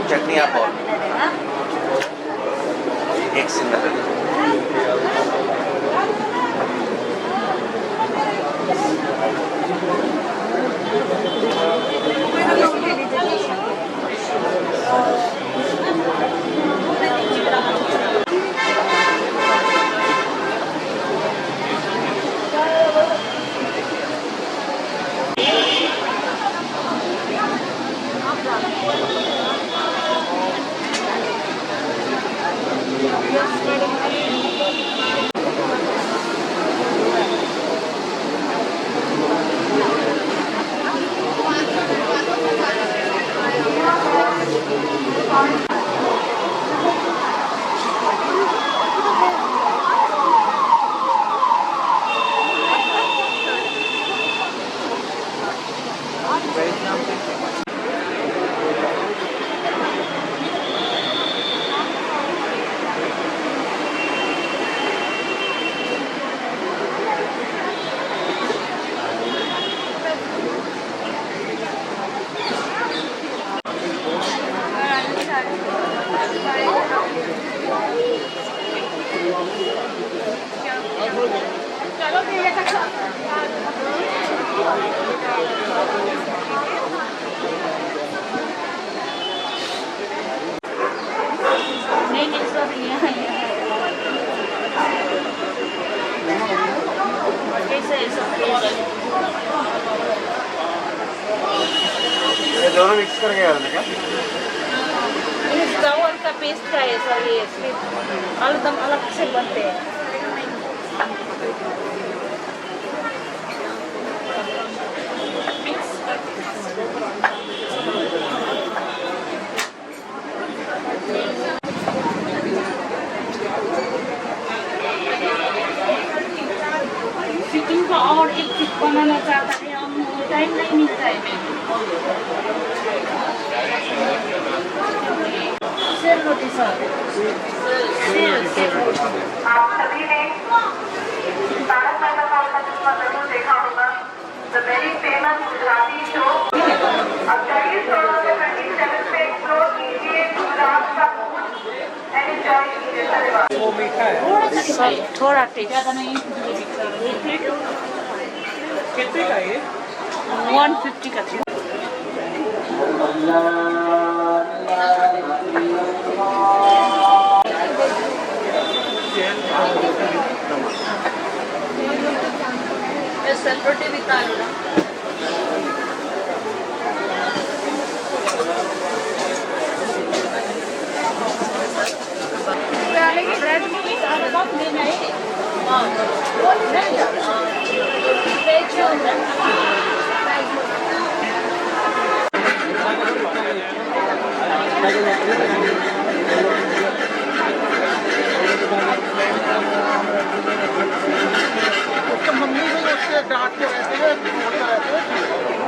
चटनी आप और एक सिंगल दोनों मिक्स करके डालने का इस चावल का पेस्ट का है सर ये आलूदम अलग से बनते हैं सिक्किम का और एक चीज बनाना चाहता है हम टाइम नहीं मिलता है सेल रोटी सर आप सभी ने तारक मेहता का उल्टा चश्मा जरूर देखा होगा the very famous Gujarati show अब 24 करोड़ से 27 पे एक्सप्लोर कीजिए गुजरात का फूड एंड एंजॉय कीजिए धन्यवाद। वो मीठा है थोड़ा टेस्ट कितने का ये 150 का था रोटी भी तालूंगा ब्रेड लेना है मम्मी भी उससे डांट के रहते हैं, बोलते रहते हैं।